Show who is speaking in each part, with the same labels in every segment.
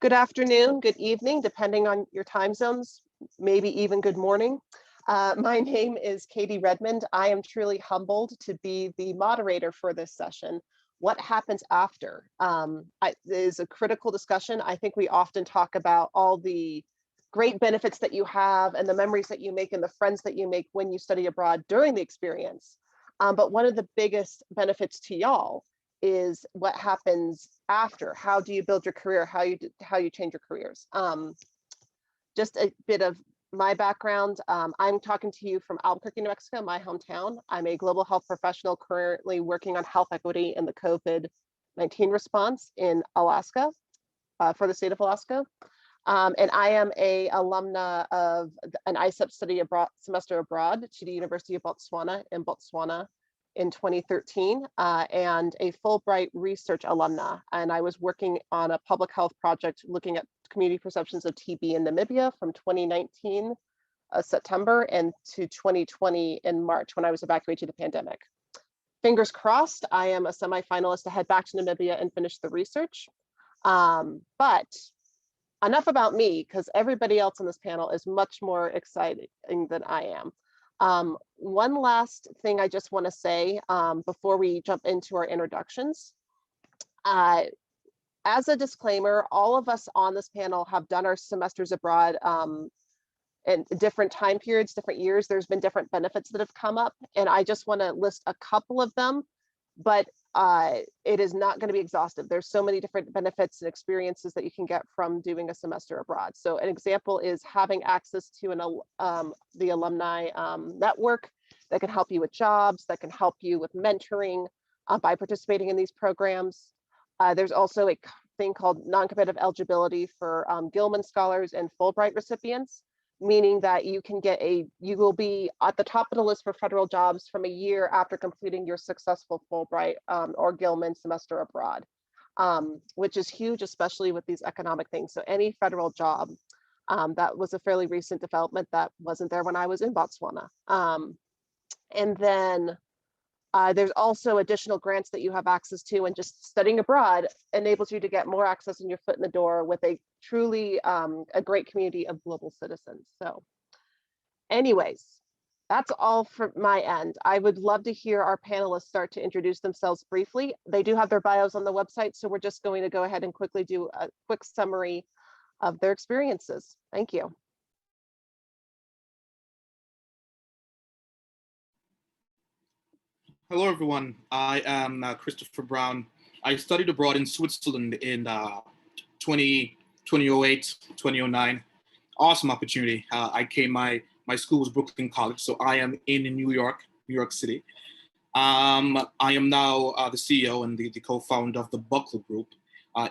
Speaker 1: Good afternoon, good evening, depending on your time zones, maybe even good morning. My name is Katie Redmond. I am truly humbled to be the moderator for this session. What happens after is a critical discussion. I think we often talk about all the great benefits that you have and the memories that you make and the friends that you make when you study abroad during the experience. But one of the biggest benefits to y'all is what happens after. How do you build your career? How you change your careers? Just a bit of my background. I'm talking to you from Albuquerque, New Mexico, my hometown. I'm a global health professional currently working on health equity in the COVID-19 response in Alaska, for the state of Alaska. And I am a alumna of an ISEP study abroad semester abroad to the University of Botswana in 2013, and a Fulbright research alumna. And I was working on a public health project looking at community perceptions of TB in Namibia from 2019 September and to 2020 in March when I was evacuated to the pandemic. Fingers crossed, I am a semi-finalist to head back to Namibia and finish the research. But enough about me, because everybody else on this panel is much more exciting than I am. One last thing I just want to say before we jump into our introductions. As a disclaimer, all of us on this panel have done our semesters abroad in different time periods, different years. There's been different benefits that have come up, and I just want to list a couple of them, but it is not going to be exhaustive. There's so many different benefits and experiences that you can get from doing a semester abroad. So an example is having access to the alumni network that can help you with jobs, that can help you with mentoring by participating in these programs. There's also a thing called non-competitive eligibility for Gilman scholars and Fulbright recipients, meaning that you will be at the top of the list for federal jobs from a year after completing your successful Fulbright or Gilman semester abroad, which is huge, especially with these economic things. So any federal job, that was a fairly recent development that wasn't there when I was in Botswana. And then there's also additional grants that you have access to, and just studying abroad enables you to get more access and your foot in the door with a truly a great community of global citizens. So anyways, that's all from my end. I would love to hear our panelists start to introduce themselves briefly. They do have their bios on the website, so we're just going to go ahead and quickly do a quick summary of their experiences. Thank you.
Speaker 2: Hello, everyone. I am Christopher Browne. I studied abroad in Switzerland in 2008, 2009. Awesome opportunity. My school was Brooklyn College, so I am in New York City. I am now the CEO and the co-founder of the Buckler Group.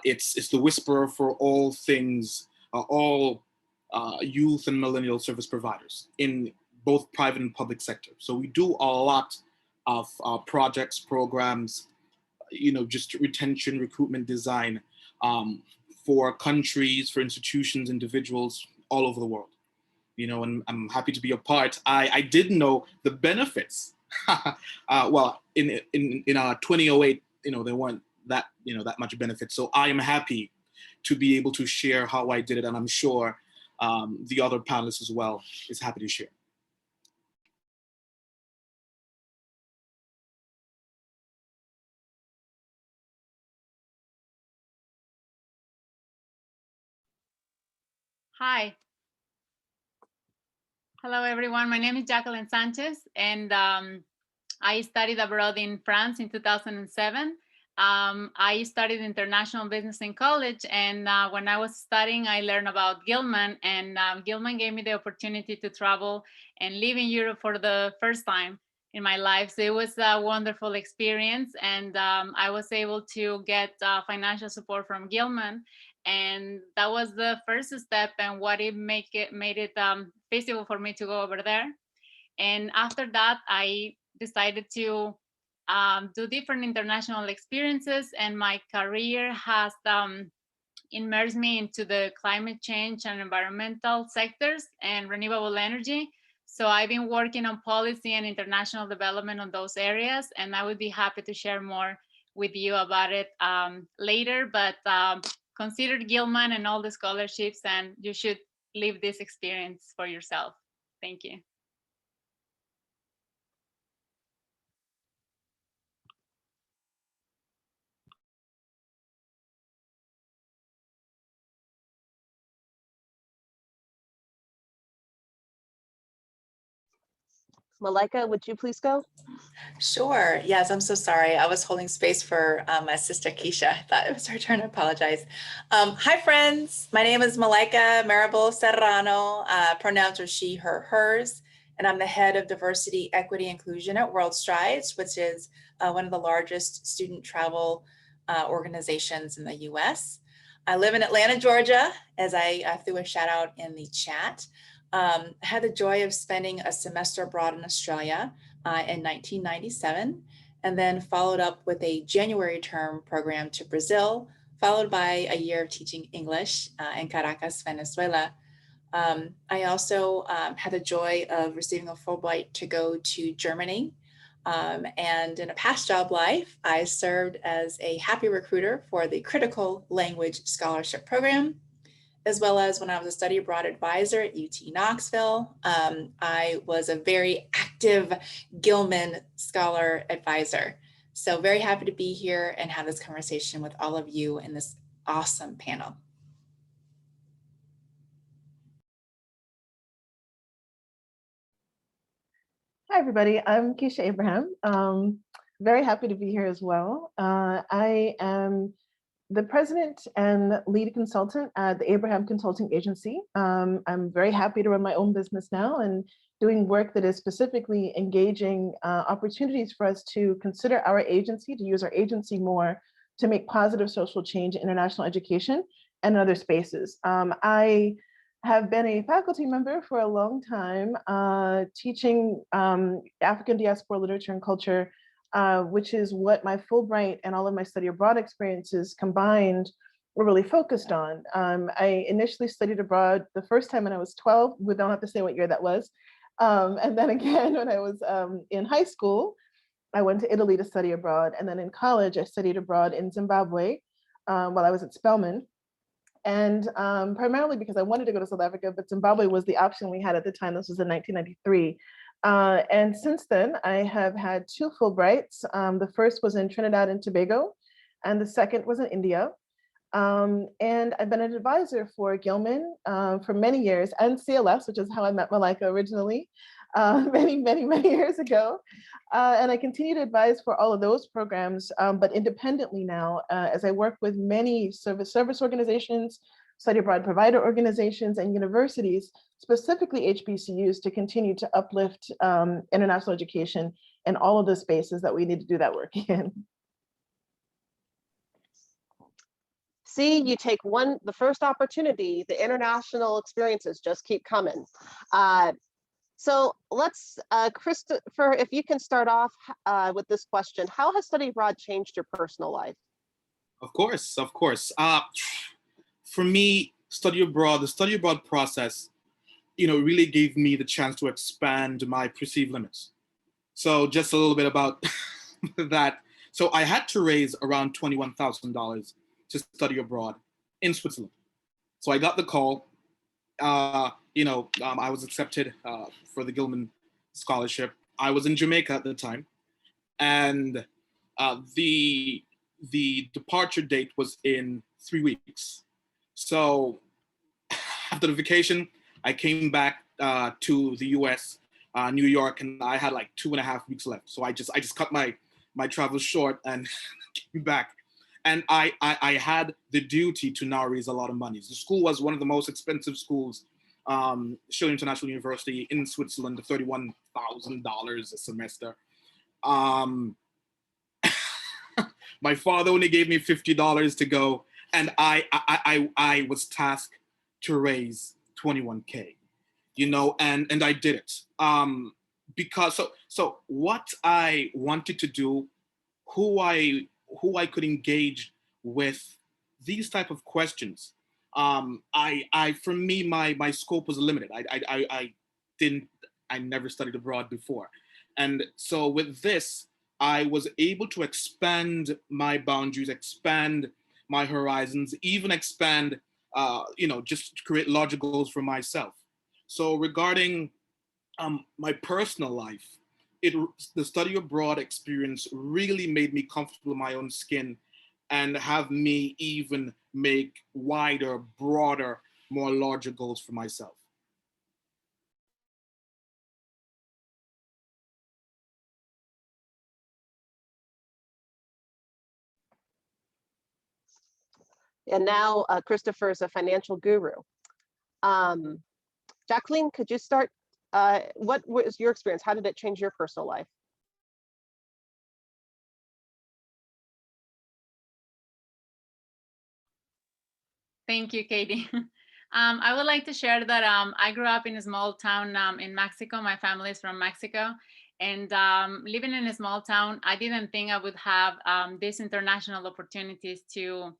Speaker 2: It's the whisperer for all things, all youth and millennial service providers in both private and public sector. So we do a lot of projects, programs, just retention, recruitment, design for countries, for institutions, individuals all over the world. And I'm happy to be a part. I didn't know the benefits. Well, in 2008, there weren't that much benefits. So I am happy to be able to share how I did it, and I'm sure the other panelists as well is happy to share.
Speaker 3: Hi. Hello, everyone. My name is Jacqueline Sanchez, and I studied abroad in France in 2007. I studied international business in college, and when I was studying, I learned about Gilman, and Gilman gave me the opportunity to travel and live in Europe for the first time in my life. So it was a wonderful experience, and I was able to get financial support from Gilman. And that was the first step, and what it made it feasible for me to go over there. And after that, I decided to do different international experiences, and my career has immersed me into the climate change and environmental sectors and renewable energy. So I've been working on policy and international development on those areas, and I would be happy to share more with you about it later. But consider Gilman and all the scholarships, and you should live this experience for yourself. Thank you.
Speaker 1: Malaika, would you please go?
Speaker 4: Sure. Yes, I'm so sorry. I was holding space for my sister Keisha. I thought it was her turn. I apologize. Hi, friends. My name is Malaika Marable Serrano. Pronouns are she, her, hers. And I'm the head of diversity, equity, inclusion at World Strides, which is one of the largest student travel organizations in the US. I live in Atlanta, Georgia, as I threw a shout out in the chat. I had the joy of spending a semester abroad in Australia in 1997, and then followed up with a January term program to Brazil, followed by a year of teaching English in Caracas, Venezuela. I also had the joy of receiving a Fulbright to go to Germany. And in a past job life, I served as a happy recruiter for the Critical Language Scholarship Program, as well as when I was a study abroad advisor at UT Knoxville. I was a very active Gilman Scholar Advisor. So very happy to be here and have this conversation with all of you in this awesome panel.
Speaker 5: Hi, everybody. I'm Keisha Abraham. Very happy to be here as well. I am the president and lead consultant at the Abraham Consulting Agency. I'm very happy to run my own business now and doing work that is specifically engaging opportunities for us to consider our agency, to use our agency more to make positive social change in international education and other spaces. I have been a faculty member for a long time, teaching African diaspora literature and culture, which is what my Fulbright and all of my study abroad experiences combined were really focused on. I initially studied abroad the first time when I was 12. We don't have to say what year that was. And then again, when I was in high school, I went to Italy to study abroad. And then in college, I studied abroad in Zimbabwe while I was at Spelman. And primarily because I wanted to go to South Africa, but Zimbabwe was the option we had at the time. This was in 1993. And since then, I have had 2 Fulbrights. The first was in Trinidad and Tobago, and the second was in India. And I've been an advisor for Gilman for many years, and CLS, which is how I met Malaika originally, many years ago. And I continue to advise for all of those programs, but independently now, as I work with many service organizations, study abroad provider organizations, and universities, specifically HBCUs, to continue to uplift international education in all of the spaces that we need to do that work in.
Speaker 1: See, you take the first opportunity, the international experiences just keep coming. So let's, Christopher, if you can start off with this question: how has study abroad changed your personal life?
Speaker 2: Of course. For me, the study abroad process, really gave me the chance to expand my perceived limits. So just a little bit about that. So I had to raise around $21,000 to study abroad in Switzerland. So I got the call. I was accepted for the Gilman scholarship. I was in Jamaica at the time, and the departure date was in 3 weeks. So after the vacation, I came back to the US, New York, and I had like 2.5 weeks left. So I just cut my travel short and came back. And I had the duty to now raise a lot of money. The school was one of the most expensive schools, Schiller International University in Switzerland, $31,000 a semester. My father only gave me $50 to go, and I was tasked to raise 21K, and I did it. Because so what I wanted to do, who I could engage with these type of questions. For me, my scope was limited. I never studied abroad before. And so with this, I was able to expand my boundaries, expand my horizons, even expand, just create larger goals for myself. So regarding my personal life, the study abroad experience really made me comfortable in my own skin and have me even make wider, broader, more larger goals for myself.
Speaker 1: And now Christopher is a financial guru. Jacqueline, could you start? What was your experience? How did it change your personal life?
Speaker 3: Thank you, Katie. I would like to share that I grew up in a small town in Mexico. My family is from Mexico. And living in a small town, I didn't think I would have these international opportunities to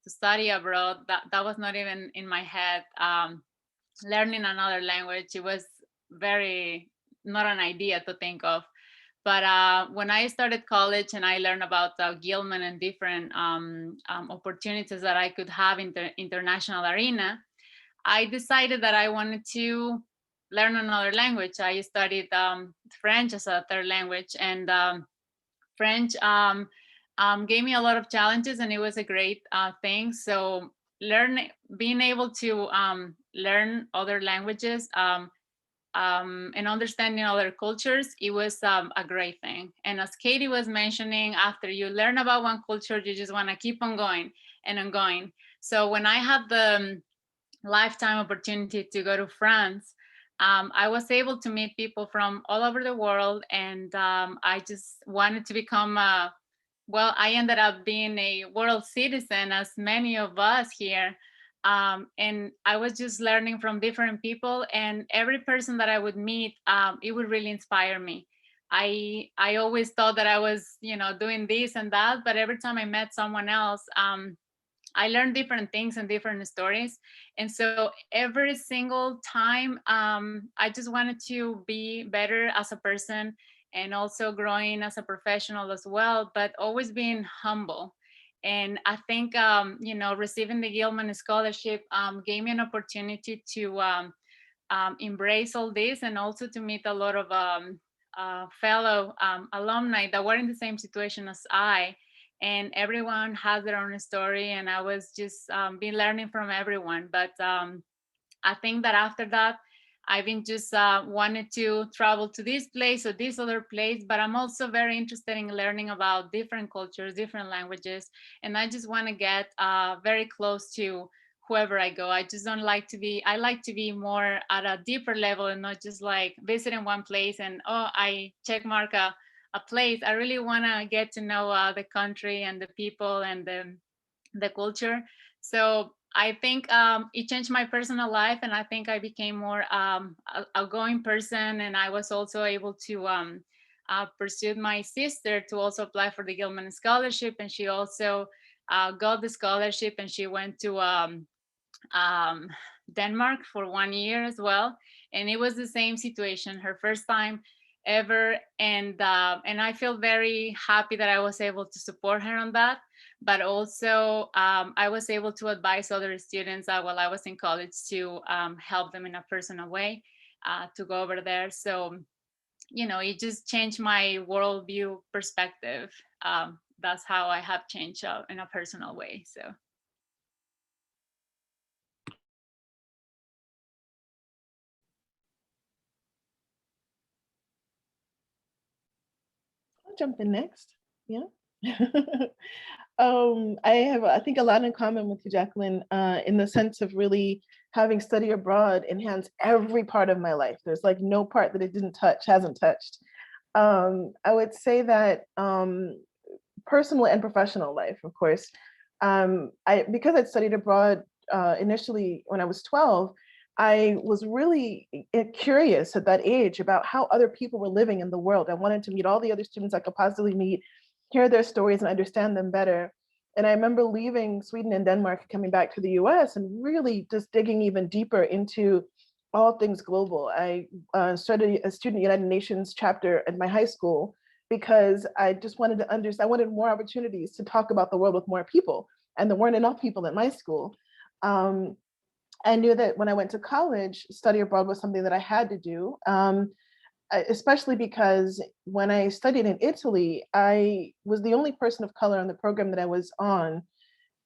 Speaker 3: study abroad. That was not even in my head. Learning another language, it was very not an idea to think of. But when I started college and I learned about Gilman and different opportunities that I could have in the international arena, I decided that I wanted to learn another language. I studied French as a third language, and French gave me a lot of challenges, and it was a great thing. So being able to learn other languages and understanding other cultures, it was a great thing. And as Katie was mentioning, after you learn about one culture, you just want to keep on going and on going. So when I had the lifetime opportunity to go to France, I was able to meet people from all over the world, and I just wanted to become I ended up being a world citizen, as many of us here. And I was just learning from different people, and every person that I would meet, it would really inspire me. I always thought that I was, doing this and that, but every time I met someone else, I learned different things and different stories. And so every single time, I just wanted to be better as a person and also growing as a professional as well, but always being humble. And I think, receiving the Gilman Scholarship gave me an opportunity to embrace all this, and also to meet a lot of fellow alumni that were in the same situation as I. And everyone has their own story, and I was just been learning from everyone. But I think that after that, I've been just wanted to travel to this place or this other place, but I'm also very interested in learning about different cultures, different languages, and I just want to get very close to whoever I go. I just don't like to be, I like to be more at a deeper level and not just like visiting one place and, I check mark a place. I really want to get to know the country and the people and the culture. So I think it changed my personal life, and I think I became more outgoing person. And I was also able to pursue my sister to also apply for the Gilman Scholarship, and she also got the scholarship, and she went to Denmark for 1 year as well. And it was the same situation, her first time ever. And I feel very happy that I was able to support her on that. But also I was able to advise other students while I was in college to help them in a personal way to go over there. So, it just changed my worldview perspective. That's how I have changed in a personal way. So.
Speaker 5: I'll jump in next. Yeah. I have, I think, a lot in common with you, Jacqueline, in the sense of really having study abroad enhance every part of my life. There's like no part that it didn't touch, hasn't touched. I would say that personal and professional life, of course. Because I'd studied abroad initially when I was 12, I was really curious at that age about how other people were living in the world. I wanted to meet all the other students I could possibly meet, hear their stories and understand them better. And I remember leaving Sweden and Denmark, coming back to the US and really just digging even deeper into all things global. I started a Student United Nations chapter at my high school because I just wanted to understand, I wanted more opportunities to talk about the world with more people. and there weren't enough people at my school. I knew that when I went to college, study abroad was something that I had to do, especially because when I studied in Italy, I was the only person of color on the program that I was on.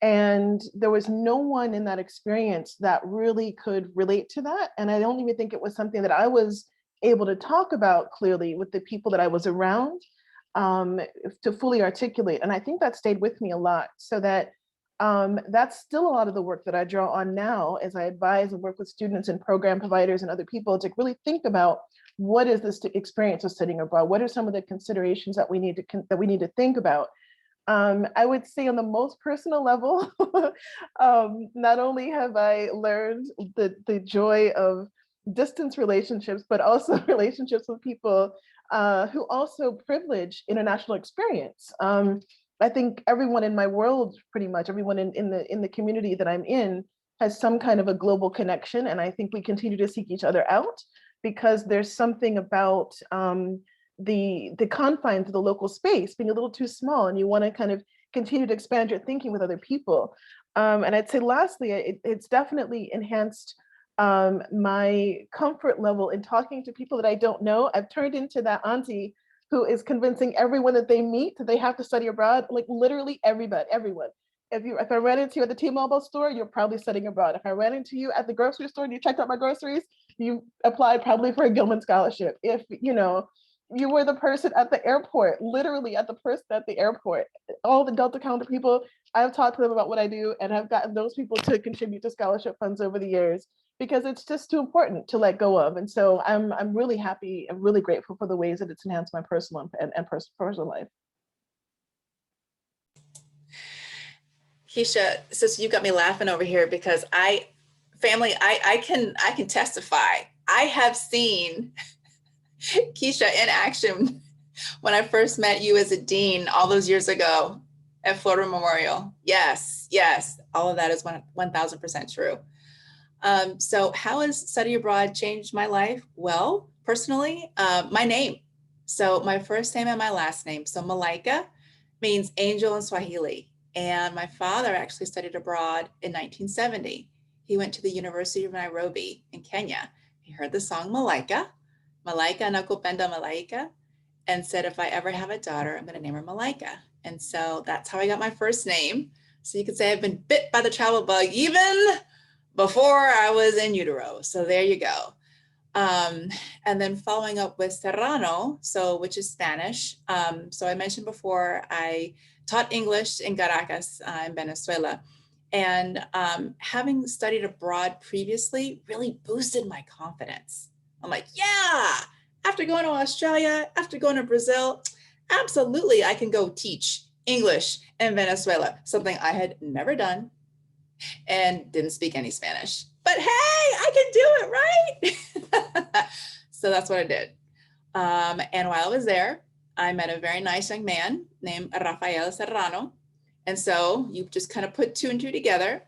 Speaker 5: And there was no one in that experience that really could relate to that. And I don't even think it was something that I was able to talk about clearly with the people that I was around, to fully articulate. And I think that stayed with me a lot, so that that's still a lot of the work that I draw on now as I advise and work with students and program providers and other people to really think about what is this experience of studying abroad? What are some of the considerations that we need to think about? I would say on the most personal level, not only have I learned the joy of distance relationships, but also relationships with people who also privilege international experience. I think everyone in my world, pretty much everyone in the community that I'm in, has some kind of a global connection, and I think we continue to seek each other out because there's something about the confines of the local space being a little too small, and you want to kind of continue to expand your thinking with other people. And I'd say lastly, it's definitely enhanced my comfort level in talking to people that I don't know. I've turned into that auntie who is convincing everyone that they meet that they have to study abroad, like literally everyone. If I ran into you at the T-Mobile store, you're probably studying abroad. If I ran into you at the grocery store and you checked out my groceries, you applied probably for a Gilman scholarship. If you were the person at the airport, literally at the person at the airport, all the Delta Counter people, I've talked to them about what I do and have gotten those people to contribute to scholarship funds over the years, because it's just too important to let go of. And so I'm really happy and really grateful for the ways that it's enhanced my personal and personal life.
Speaker 4: Keisha, sis, you got me laughing over here because I can testify. I have seen Keisha in action when I first met you as a dean all those years ago at Florida Memorial. Yes, all of that is 1000% true. So how has study abroad changed my life? Well, personally, my name. So my first name and my last name. So Malaika means angel in Swahili. And my father actually studied abroad in 1970. He went to the University of Nairobi in Kenya. He heard the song Malaika nakupenda Malaika, and said, if I ever have a daughter, I'm going to name her Malaika. And so that's how I got my first name. So you could say I've been bit by the travel bug even before I was in utero. So there you go. And then following up with Serrano, which is Spanish. So I mentioned before, I taught English in Caracas in Venezuela. And having studied abroad previously really boosted my confidence. I'm like, yeah, after going to Australia, after going to Brazil, absolutely, I can go teach English in Venezuela, something I had never done and didn't speak any Spanish. But hey, I can do it, right? So that's what I did. And while I was there, I met a very nice young man named Rafael Serrano. And so you just kind of put two and two together.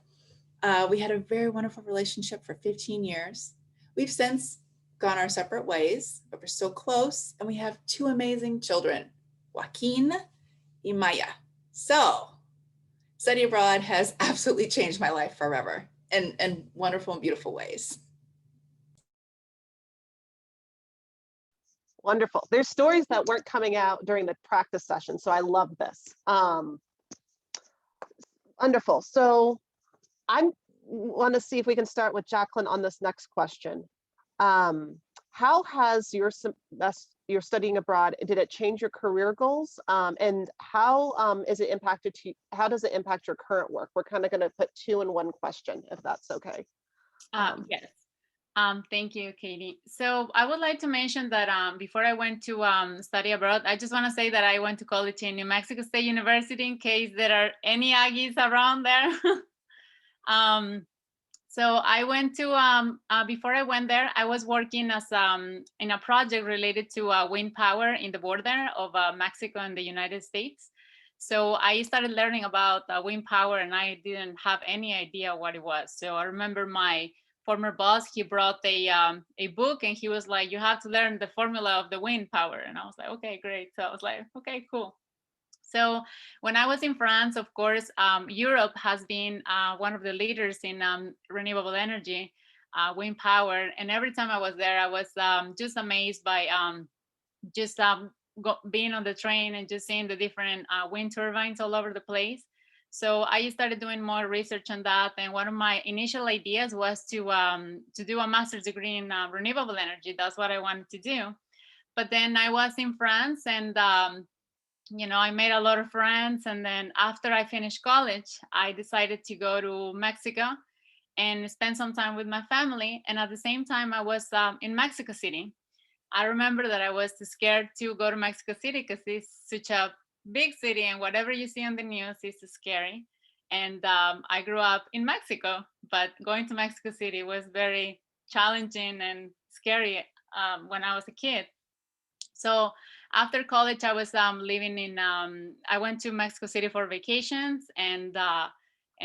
Speaker 4: We had a very wonderful relationship for 15 years. We've since gone our separate ways, but we're still close. And we have two amazing children, Joaquin and Maya. So study abroad has absolutely changed my life forever in wonderful and beautiful ways.
Speaker 1: Wonderful. There's stories that weren't coming out during the practice session, so I love this. Wonderful. So I want to see if we can start with Jacqueline on this next question. How has your studying abroad, did it change your career goals? And how is it impacted how does it impact your current work? We're kind of going to put two in one question, if that's okay.
Speaker 3: Yes. Thank you, Katie. So I would like to mention that before I went to study abroad, I just want to say that I went to college in New Mexico State University in case there are any Aggies around there. So I went to, before I went there, I was working as in a project related to wind power in the border of Mexico and the United States. So I started learning about wind power and I didn't have any idea what it was. So I remember my former boss, he brought a book and he was like, you have to learn the formula of the wind power. And I was like, okay, great. So I was like, okay, cool. So when I was in France, of course, Europe has been one of the leaders in renewable energy, wind power. And every time I was there, I was just amazed by just being on the train and just seeing the different wind turbines all over the place. So I started doing more research on that. And one of my initial ideas was to do a master's degree in renewable energy. That's what I wanted to do. But then I was in France and I made a lot of friends. And then after I finished college, I decided to go to Mexico and spend some time with my family. And at the same time, I was in Mexico City. I remember that I was scared to go to Mexico City because it's such a big city and whatever you see on the news is scary. And I grew up in Mexico, but going to Mexico City was very challenging and scary when I was a kid. So after college, I was living in, I went to Mexico City for vacations, and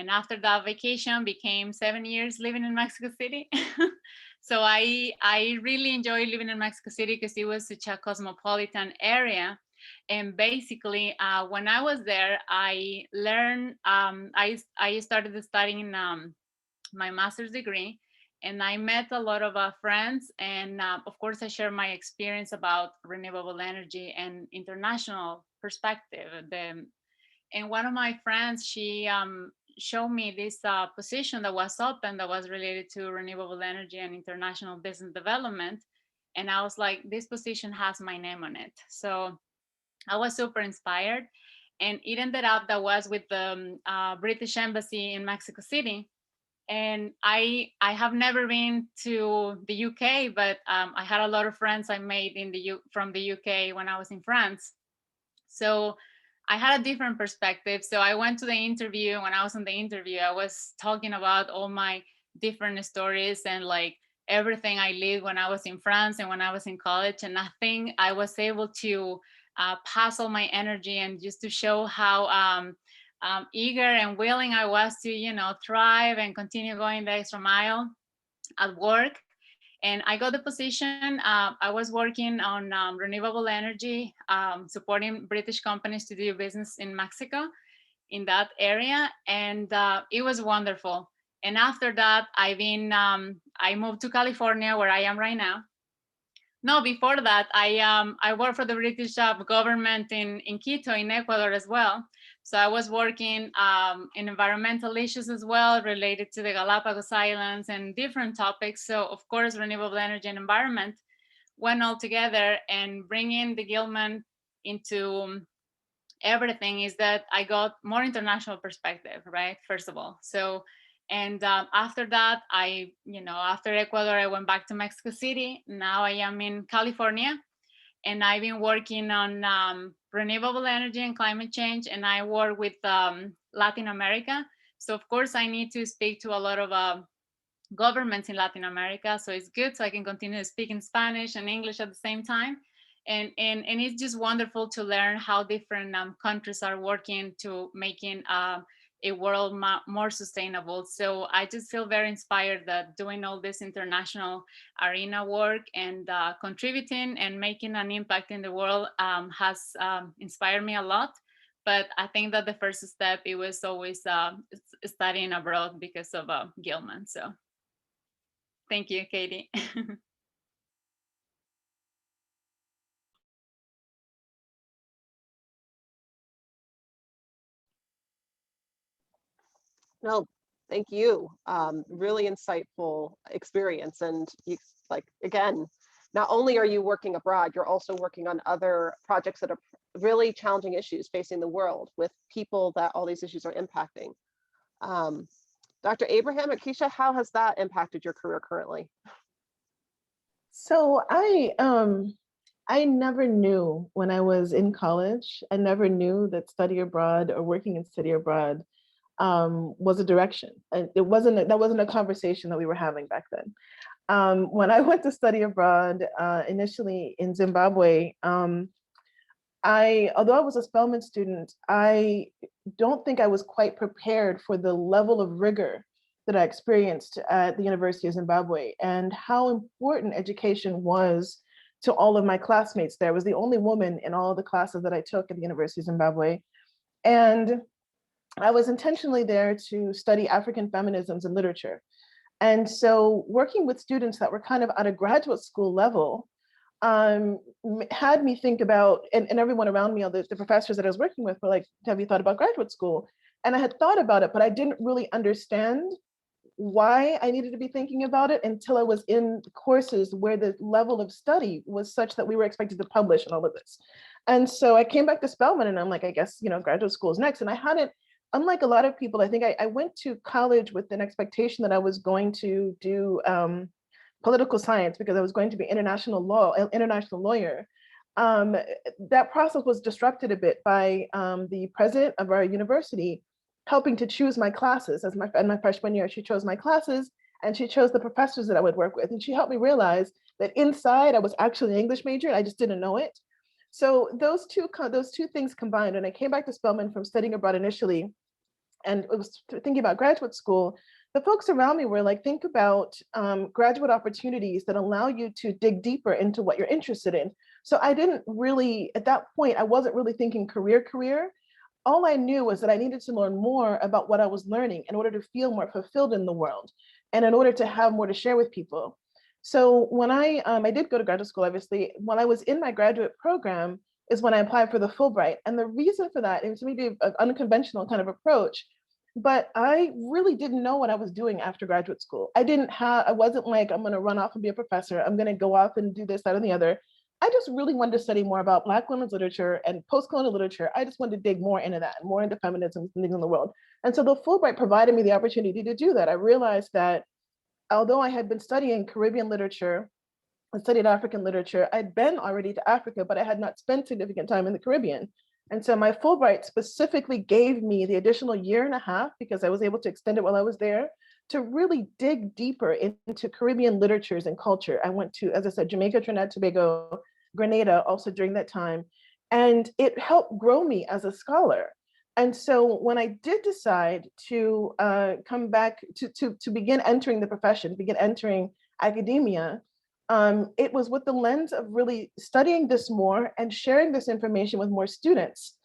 Speaker 3: after that vacation became 7 years living in Mexico City. So I really enjoyed living in Mexico City because it was such a cosmopolitan area. And basically, when I was there, I learned, I started studying my master's degree. And I met a lot of friends, and of course, I share my experience about renewable energy and international perspective. And one of my friends, she showed me this position that was open that was related to renewable energy and international business development. And I was like, this position has my name on it. So I was super inspired. And it ended up that was with the British Embassy in Mexico City. And I have never been to the UK, but I had a lot of friends I made from the UK when I was in France. So I had a different perspective. So I went to the interview. When I was in the interview, I was talking about all my different stories and like everything I lived when I was in France and when I was in college. And I think I was able to pass all my energy and just to show how eager and willing I was to, thrive and continue going the extra mile at work. And I got the position. I was working on renewable energy, supporting British companies to do business in Mexico in that area. And it was wonderful. And after that, I moved to California, where I am right now. No, before that, I worked for the British government in Quito, in Ecuador as well. So I was working in environmental issues as well, related to the Galapagos Islands and different topics. So of course, renewable energy and environment went all together, and bringing the Gilman into everything is that I got more international perspective, right? First of all. So, and after that, after Ecuador, I went back to Mexico City. Now I am in California, and I've been working on renewable energy and climate change, and I work with Latin America. So of course, I need to speak to a lot of governments in Latin America. So it's good, so I can continue speaking Spanish and English at the same time. And it's just wonderful to learn how different countries are working to making a world more sustainable. So I just feel very inspired that doing all this international arena work and contributing and making an impact in the world has inspired me a lot. But I think that the first step, it was always studying abroad because of Gilman. So thank you, Katie.
Speaker 1: No, thank you. Really insightful experience. And you, again, not only are you working abroad, you're also working on other projects that are really challenging issues facing the world with people that all these issues are impacting. Dr. Abraham and Keisha, how has that impacted your career currently?
Speaker 5: So I never knew when I was in college, I never knew that study abroad or working in study abroad was a direction. That wasn't a conversation that we were having back then. When I went to study abroad, initially in Zimbabwe, although I was a Spelman student, I don't think I was quite prepared for the level of rigor that I experienced at the University of Zimbabwe and how important education was to all of my classmates there. I was the only woman in all of the classes that I took at the University of Zimbabwe. And I was intentionally there to study African feminisms and literature. And so working with students that were kind of at a graduate school level had me think about, and everyone around me, all the professors that I was working with were like, have you thought about graduate school? And I had thought about it, but I didn't really understand why I needed to be thinking about it until I was in courses where the level of study was such that we were expected to publish and all of this. And so I came back to Spelman and I'm like, I guess, graduate school is next. And I hadn't, unlike a lot of people, I think I went to college with an expectation that I was going to do political science because I was going to be international lawyer. That process was disrupted a bit by the president of our university helping to choose my classes. In my freshman year, she chose my classes and she chose the professors that I would work with. And she helped me realize that inside I was actually an English major and I just didn't know it. So those two things combined, and I came back to Spelman from studying abroad initially, and it was thinking about graduate school, the folks around me were like, think about graduate opportunities that allow you to dig deeper into what you're interested in. So I didn't really, at that point, I wasn't really thinking career. All I knew was that I needed to learn more about what I was learning in order to feel more fulfilled in the world and in order to have more to share with people. So when I did go to graduate school, obviously, when I was in my graduate program is when I applied for the Fulbright. And the reason for that, it was maybe an unconventional kind of approach, but I really didn't know what I was doing after graduate school. I wasn't like, I'm gonna run off and be a professor. I'm gonna go off and do this, that, and the other. I just really wanted to study more about Black women's literature and post-colonial literature. I just wanted to dig more into that and more into feminism and things in the world. And so the Fulbright provided me the opportunity to do that. I realized that although I had been studying Caribbean literature, I studied African literature, I'd been already to Africa, but I had not spent significant time in the Caribbean. And so my Fulbright specifically gave me the additional year and a half, because I was able to extend it while I was there, to really dig deeper into Caribbean literatures and culture. I went to, as I said, Jamaica, Trinidad, Tobago, Grenada also during that time. And it helped grow me as a scholar. And so when I did decide to come back to begin entering the profession, begin entering academia, it was with the lens of really studying this more and sharing this information with more students.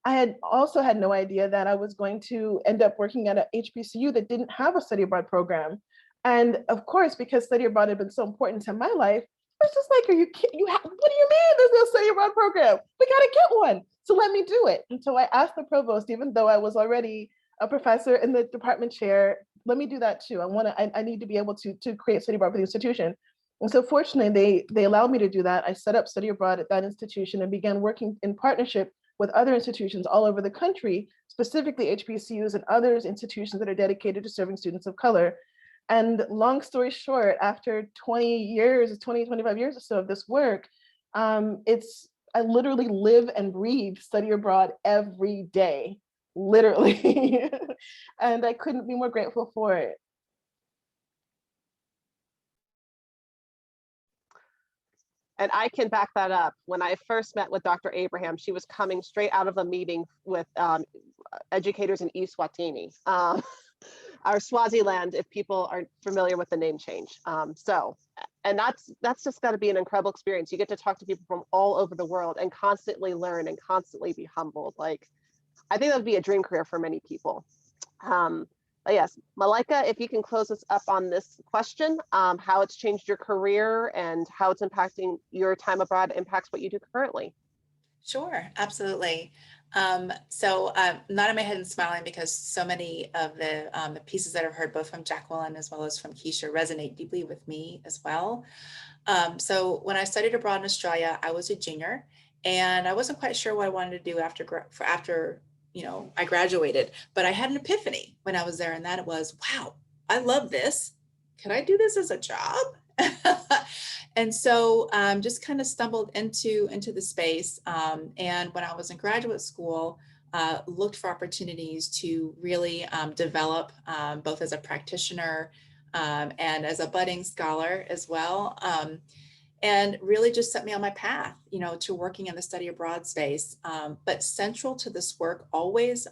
Speaker 5: I had also had no idea that I was going to end up working at a HBCU that didn't have a study abroad program. And of course, because study abroad had been so important to my life, I was just like, what do you mean there's no study abroad program? We gotta get one. So let me do it. And so I asked the provost, even though I was already a professor in the department chair, let me do that too. I need to be able to create study abroad for the institution. And so fortunately, they allowed me to do that. I set up study abroad at that institution and began working in partnership with other institutions all over the country, specifically HBCUs and other institutions that are dedicated to serving students of color. And long story short, after 25 years or so of this work, I literally live and breathe study abroad every day, literally. And I couldn't be more grateful for it.
Speaker 1: And I can back that up. When I first met with Dr. Abraham, she was coming straight out of a meeting with educators in Eswatini, our Swaziland, if people aren't familiar with the name change. And that's just got to be an incredible experience. You get to talk to people from all over the world and constantly learn and constantly be humbled. Like, I think that would be a dream career for many people. But yes, Malaika, if you can close us up on this question, how it's changed your career and how it's impacting your time abroad impacts what you do currently.
Speaker 4: Sure, absolutely. So nodding my head and smiling because so many of the pieces that I've heard both from Jacqueline as well as from Keisha resonate deeply with me as well. So when I studied abroad in Australia, I was a junior and I wasn't quite sure what I wanted to do after I graduated, but I had an epiphany when I was there, and that was, wow, I love this. Can I do this as a job? And so just kind of stumbled into the space. And when I was in graduate school, looked for opportunities to really develop both as a practitioner and as a budding scholar as well. And really just set me on my path, to working in the study abroad space. But central to this work always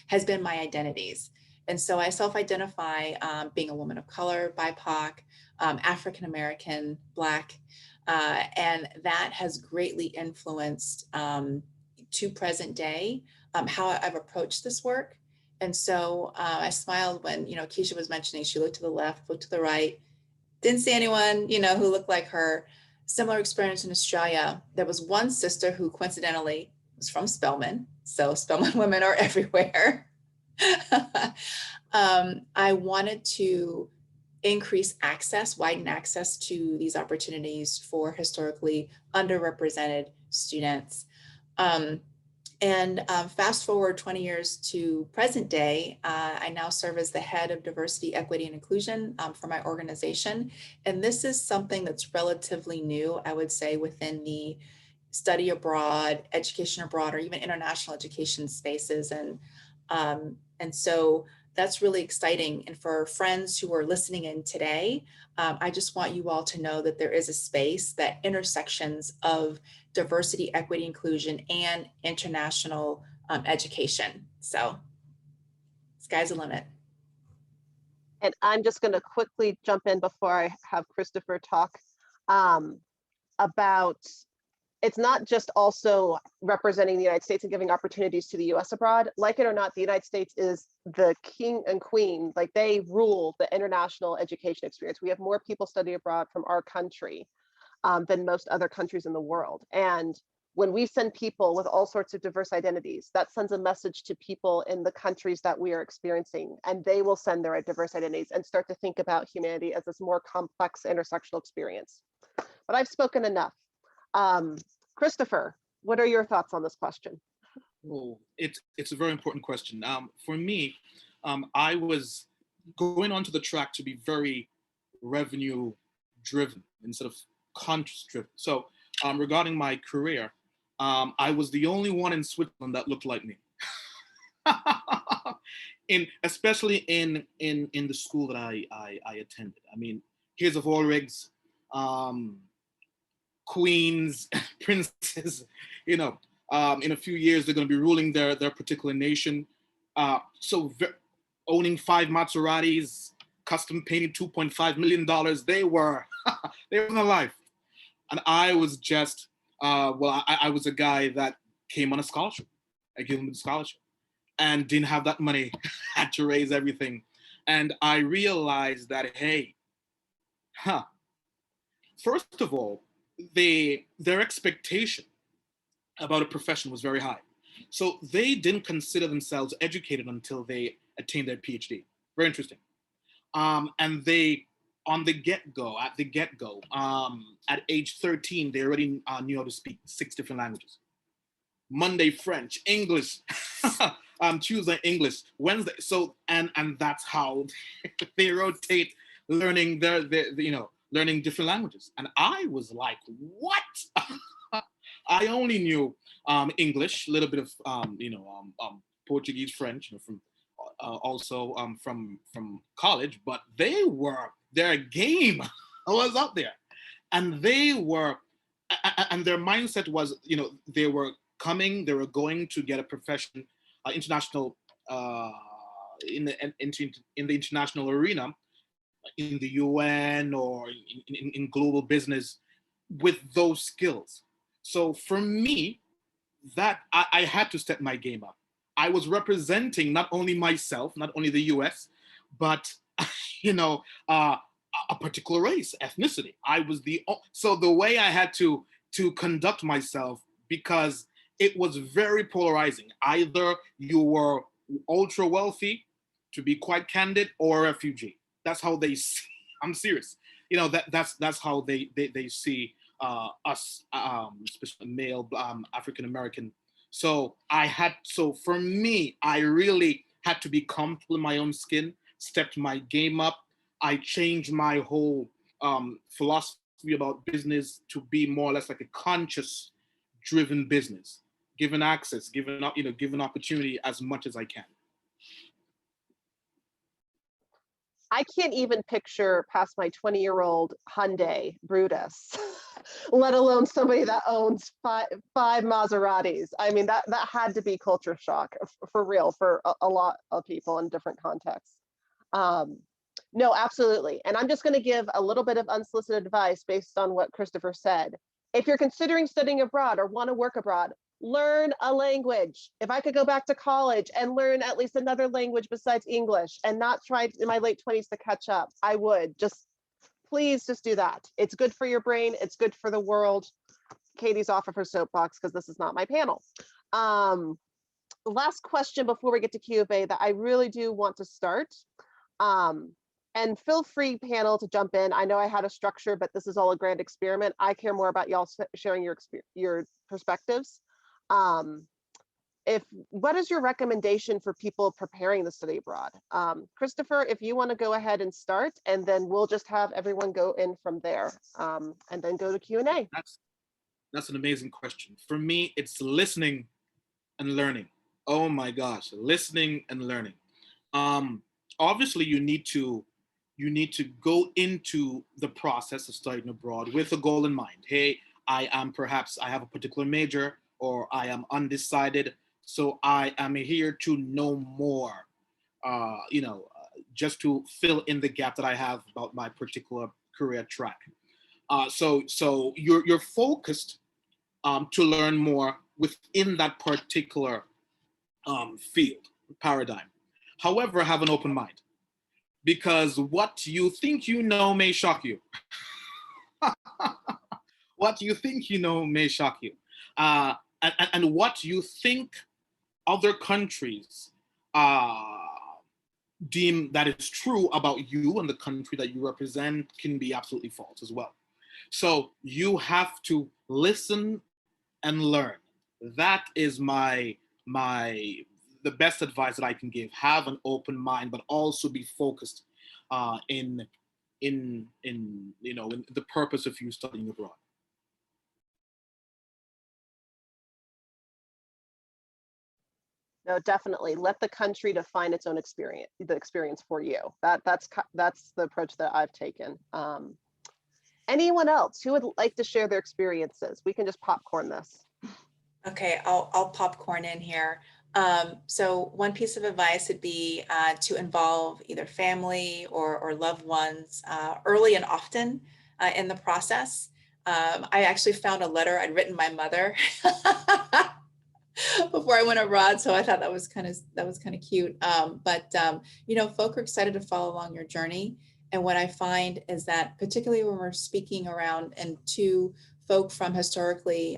Speaker 4: has been my identities. And so I self-identify being a woman of color, BIPOC, African-American, Black, and that has greatly influenced to present day how I've approached this work. And so I smiled when, Keisha was mentioning, she looked to the left, looked to the right, didn't see anyone, who looked like her. Similar experience in Australia. There was one sister who coincidentally was from Spelman. So Spelman women are everywhere. I wanted to increase access, widen access to these opportunities for historically underrepresented students. Fast forward 20 years to present day, I now serve as the head of diversity, equity, and inclusion for my organization. And this is something that's relatively new, I would say, within the study abroad, education abroad, or even international education spaces. And so that's really exciting. And for friends who are listening in today, I just want you all to know that there is a space that intersections of diversity, equity, inclusion, and international education. So sky's the limit.
Speaker 1: And I'm just going to quickly jump in before I have Christopher talk about, it's not just also representing the United States and giving opportunities to the US abroad. Like it or not, the United States is the king and queen, like they rule the international education experience. We have more people study abroad from our country than most other countries in the world. And when we send people with all sorts of diverse identities, that sends a message to people in the countries that we are experiencing, and they will send their diverse identities and start to think about humanity as this more complex intersectional experience. But I've spoken enough. Christopher, what are your thoughts on this question?
Speaker 2: Oh, it's a very important question. For me, I was going onto the track to be very revenue driven instead of conscious driven. So regarding my career, I was the only one in Switzerland that looked like me. Especially in the school that I attended. I mean, here's of all rigs, queens, princes, in a few years, they're going to be ruling their particular nation. Owning 5 Maseratis, custom painted $2.5 million, they were in a life. And I was just, I was a guy that came on a scholarship, a Gilman scholarship, and didn't have that money, had to raise everything. And I realized that, hey, first of all, their expectation about a profession was very high. So they didn't consider themselves educated until they attained their PhD. Very interesting. And they, at the get-go, at age 13, they already knew how to speak 6 different languages. Monday, French, English, Tuesday, English, Wednesday. So, and that's how they rotate learning learning different languages. And I was like, what? I only knew English, a little bit of Portuguese, French, from college, but their game was up there, and their mindset was, they were going to get a profession, international, in the international arena, in the UN or in global business with those skills. So for me, that I had to step my game up. I was representing not only myself, not only the US, but a particular race, ethnicity. So the way I had to conduct myself, because it was very polarizing. Either you were ultra wealthy, to be quite candid, or a refugee. That's how they see. I'm serious. That's how they see us, especially male African American. So for me, I really had to be comfortable in my own skin, stepped my game up. I changed my whole philosophy about business to be more or less like a conscious driven business, given access, given opportunity as much as I can.
Speaker 1: I can't even picture past my 20-year-old Hyundai Brutus, let alone somebody that owns five Maseratis. I mean, that had to be culture shock for real for a lot of people in different contexts. No, absolutely. And I'm just going to give a little bit of unsolicited advice based on what Christopher said. If you're considering studying abroad or want to work abroad, learn a language. If I could go back to college and learn at least another language besides English and not try in my late 20s to catch up, I would. Just please just do that. It's good for your brain. It's good for the world. Katie's off of her soapbox because this is not my panel. Last question before we get to Q of A that I really do want to start. And feel free, panel, to jump in. I know I had a structure, but this is all a grand experiment. I care more about y'all sharing your perspectives. What is your recommendation for people preparing to study abroad? Christopher, if you want to go ahead and start, and then we'll just have everyone go in from there, and then go to Q&A.
Speaker 2: That's an amazing question. For me, it's listening and learning. Oh my gosh, listening and learning. Obviously, you need to go into the process of studying abroad with a goal in mind. Hey, I have a particular major, or I am undecided, so I am here to know more, just to fill in the gap that I have about my particular career track. So you're focused to learn more within that particular field, paradigm. However, have an open mind, because what you think you know may shock you. What you think you know may shock you. And what you think other countries deem that is true about you and the country that you represent can be absolutely false as well. So you have to listen and learn. That is the best advice that I can give. Have an open mind, but also be focused in the purpose of you studying abroad.
Speaker 1: No, definitely let the country define its own experience, the experience for you. That's the approach that I've taken. Anyone else who would like to share their experiences? We can just popcorn this.
Speaker 4: Okay, I'll popcorn in here. So one piece of advice would be to involve either family or loved ones early and often in the process. I actually found a letter I'd written my mother before I went abroad, so I thought that was kind of cute. But folk are excited to follow along your journey. And what I find is that, particularly when we're speaking around and to folk from historically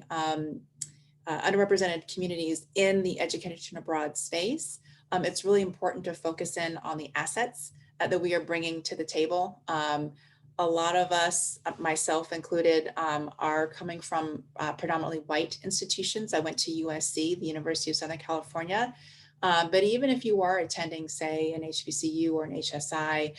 Speaker 4: underrepresented communities in the education abroad space, it's really important to focus in on the assets that we are bringing to the table. A lot of us, myself included, are coming from predominantly white institutions. I went to USC, the University of Southern California. But even if you are attending, say, an HBCU or an HSI,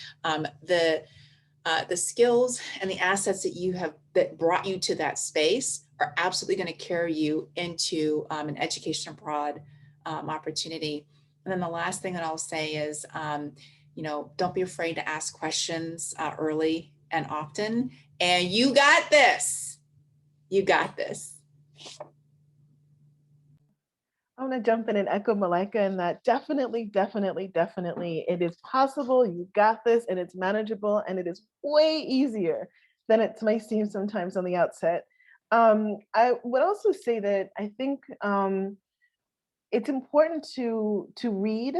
Speaker 4: the skills and the assets that you have that brought you to that space are absolutely going to carry you into an education abroad opportunity. And then the last thing that I'll say is, don't be afraid to ask questions early and often. And you got this. You got this.
Speaker 5: I'm going to jump in and echo Malaika in that definitely, it is possible. You got this, and it's manageable, and it is way easier than it might seem sometimes on the outset. I would also say that I think it's important to read,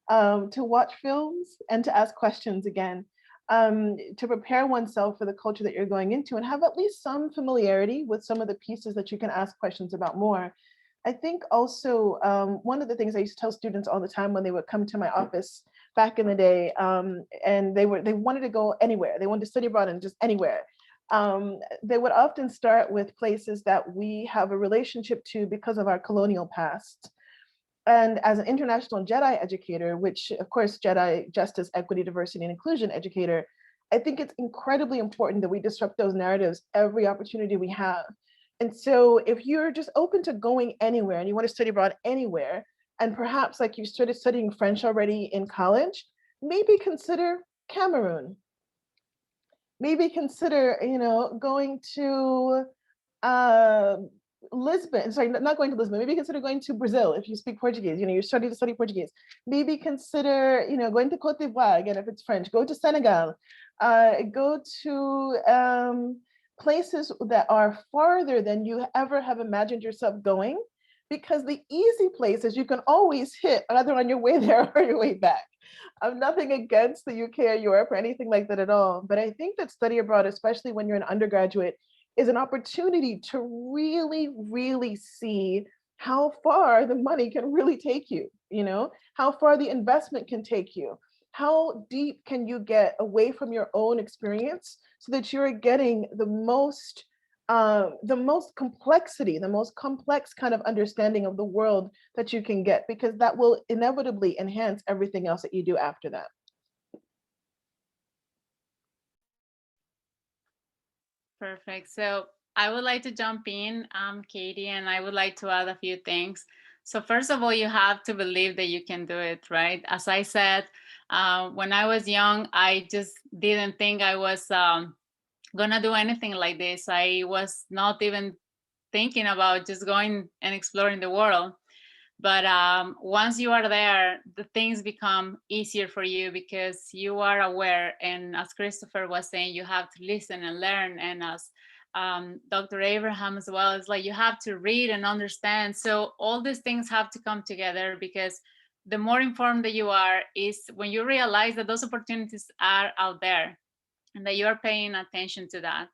Speaker 5: to watch films, and to ask questions again, to prepare oneself for the culture that you're going into and have at least some familiarity with some of the pieces that you can ask questions about more. I think also one of the things I used to tell students all the time when they would come to my office back in the day, and they wanted to go anywhere. They wanted to study abroad and just anywhere. They would often start with places that we have a relationship to because of our colonial past. And as an international JEDI educator, which of course JEDI, Justice, Equity, Diversity, and Inclusion educator, I think it's incredibly important that we disrupt those narratives every opportunity we have. And so if you're just open to going anywhere and you want to study abroad anywhere, and perhaps like you started studying French already in college, maybe consider Cameroon. Maybe consider, going to Lisbon. Sorry, not going to Lisbon. Maybe consider going to Brazil if you speak Portuguese. You're studying to study Portuguese. Maybe consider, going to Côte d'Ivoire again if it's French. Go to Senegal. Go to places that are farther than you ever have imagined yourself going, because the easy places you can always hit either on your way there or your way back. I'm nothing against the UK or Europe or anything like that at all, but I think that study abroad, especially when you're an undergraduate, is an opportunity to really, really see how far the money can really take you, how far the investment can take you. How deep can you get away from your own experience so that you're getting the most complexity, the most complex kind of understanding of the world that you can get, because that will inevitably enhance everything else that you do after that.
Speaker 3: Perfect. So I would like to jump in, Katie, and I would like to add a few things. So first of all, you have to believe that you can do it, right? As I said, when I was young, I just didn't think I was gonna do anything like this. I was not even thinking about just going and exploring the world. But once you are there, the things become easier for you because you are aware. And as Christopher was saying, you have to listen and learn. And as Dr. Abraham as well, it's like you have to read and understand. So all these things have to come together, because the more informed that you are is when you realize that those opportunities are out there and that you are paying attention to that.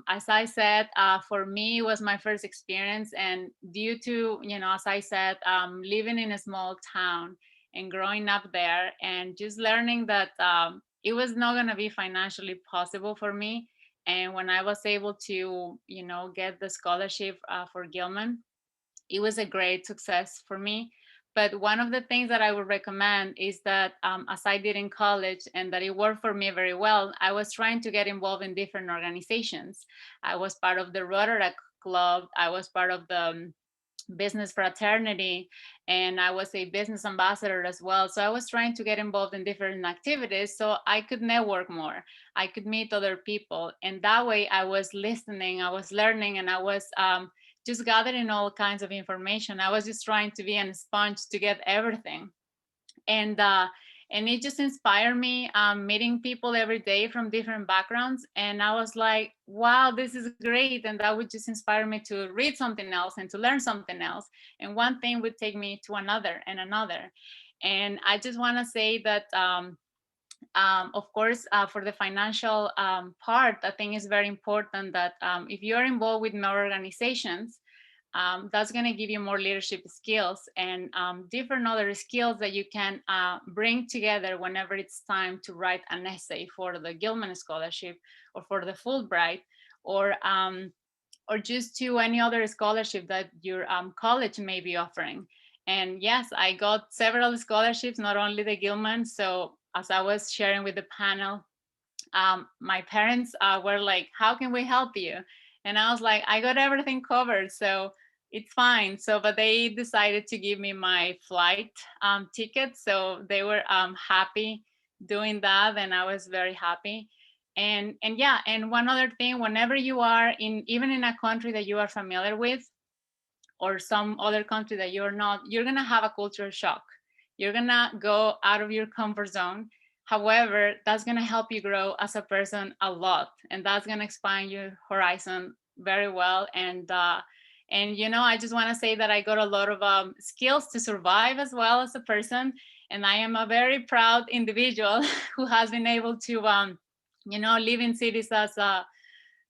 Speaker 3: As I said, for me, it was my first experience, and due to, as I said, living in a small town and growing up there and just learning that it was not going to be financially possible for me. And when I was able to, get the scholarship for Gilman, it was a great success for me. But one of the things that I would recommend is that as I did in college and that it worked for me very well, I was trying to get involved in different organizations. I was part of the Rotaract Club. I was part of the business fraternity, and I was a business ambassador as well. So I was trying to get involved in different activities so I could network more. I could meet other people. And that way I was listening, I was learning, and I was just gathering all kinds of information. I was just trying to be a sponge to get everything. And it just inspired me, meeting people every day from different backgrounds. And I was like, wow, this is great. And that would just inspire me to read something else and to learn something else. And one thing would take me to another and another. And I just want to say that, of course, for the financial part, I think it's very important that if you're involved with more organizations, that's going to give you more leadership skills and different other skills that you can bring together whenever it's time to write an essay for the Gilman Scholarship or for the Fulbright, or just to any other scholarship that your college may be offering. And yes, I got several scholarships, not only the Gilman. So as I was sharing with the panel, my parents were like, how can we help you? And I was like, I got everything covered, so it's fine. So, but they decided to give me my flight ticket. So they were happy doing that, and I was very happy. And yeah, and one other thing, whenever you are even in a country that you are familiar with, or some other country that you're not, you're gonna have a cultural shock. You're gonna go out of your comfort zone. However, that's gonna help you grow as a person a lot, and that's gonna expand your horizon very well. And I just want to say that I got a lot of skills to survive as well as a person, and I am a very proud individual who has been able to, live in cities as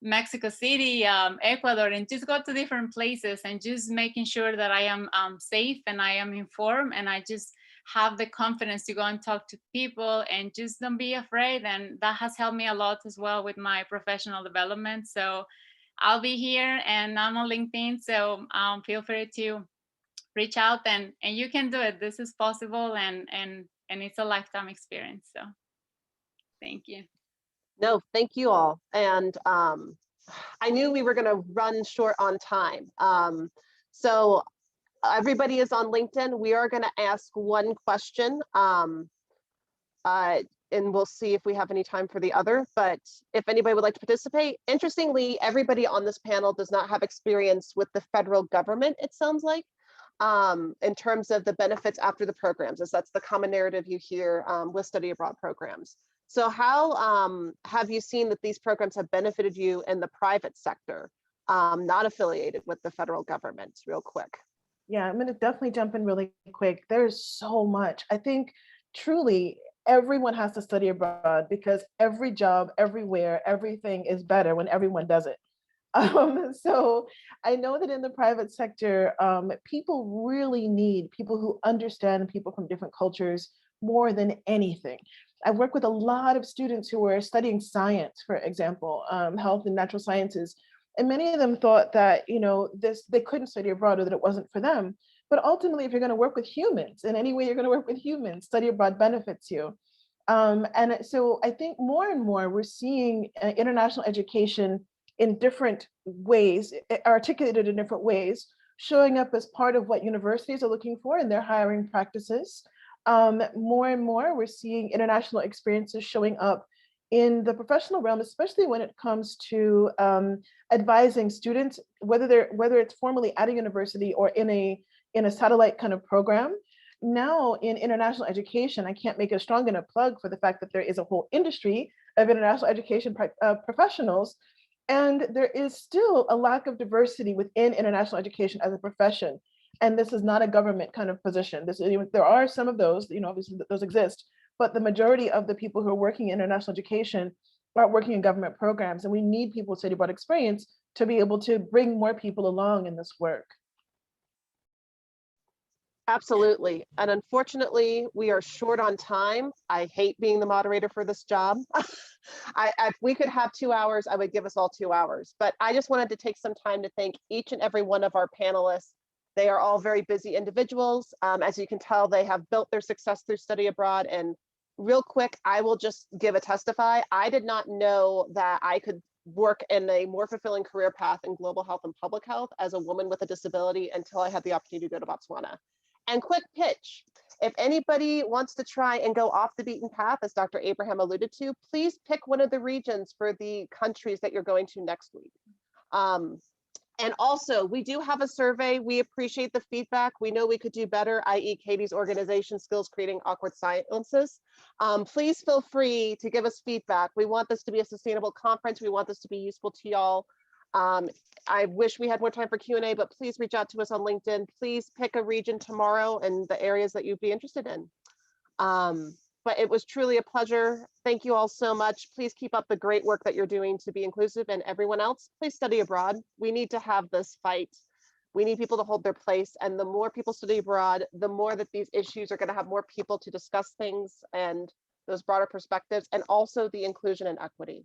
Speaker 3: Mexico City, Ecuador, and just go to different places and just making sure that I am safe and I am informed, and I just have the confidence to go and talk to people and just don't be afraid. And that has helped me a lot as well with my professional development. So I'll be here and I'm on LinkedIn. So feel free to reach out, and you can do it. This is possible, and it's a lifetime experience. So thank you.
Speaker 1: No, thank you all. And I knew we were going to run short on time. So everybody is on LinkedIn. We are going to ask one question, and we'll see if we have any time for the other. But if anybody would like to participate, interestingly, everybody on this panel does not have experience with the federal government, it sounds like, in terms of the benefits after the programs, as that's the common narrative you hear with study abroad programs. So how have you seen that these programs have benefited you in the private sector, not affiliated with the federal government, real quick?
Speaker 5: Yeah, I'm going to definitely jump in really quick. There's so much. I think truly everyone has to study abroad because every job, everywhere, everything is better when everyone does it. So I know that in the private sector, people really need people who understand people from different cultures more than anything. I've worked with a lot of students who were studying science, for example, health and natural sciences, and many of them thought that they couldn't study abroad or that it wasn't for them. But ultimately, if you're going to work with humans in any way, you're going to work with humans. Study abroad benefits you. And so I think more and more we're seeing international education in different ways, articulated in different ways, showing up as part of what universities are looking for in their hiring practices. More and more, we're seeing international experiences showing up in the professional realm, especially when it comes to advising students, whether it's formally at a university or in a satellite kind of program. Now in international education, I can't make a strong enough plug for the fact that there is a whole industry of international education professionals. And there is still a lack of diversity within international education as a profession. And this is not a government kind of position. There are some of those, obviously those exist, but the majority of the people who are working in international education are working in government programs. And we need people with study abroad experience to be able to bring more people along in this work.
Speaker 1: Absolutely. And unfortunately, we are short on time. I hate being the moderator for this job. If we could have 2 hours, I would give us all 2 hours. But I just wanted to take some time to thank each and every one of our panelists. They are all very busy individuals. As you can tell, they have built their success through study abroad. And real quick, I will just give a testify. I did not know that I could work in a more fulfilling career path in global health and public health as a woman with a disability until I had the opportunity to go to Botswana. And quick pitch, if anybody wants to try and go off the beaten path, as Dr. Abraham alluded to, please pick one of the regions for the countries that you're going to next week. And also, we do have a survey. We appreciate the feedback. We know we could do better, i.e. Katie's organization skills creating awkward silences. Please feel free to give us feedback. We want this to be a sustainable conference. We want this to be useful to y'all. I wish we had more time for Q&A, but please reach out to us on LinkedIn. Please pick a region tomorrow and the areas that you'd be interested in. But it was truly a pleasure. Thank you all so much. Please keep up the great work that you're doing to be inclusive, and everyone else, please study abroad. We need to have this fight. We need people to hold their place, and the more people study abroad, the more that these issues are going to have more people to discuss things and those broader perspectives, and also the inclusion and equity.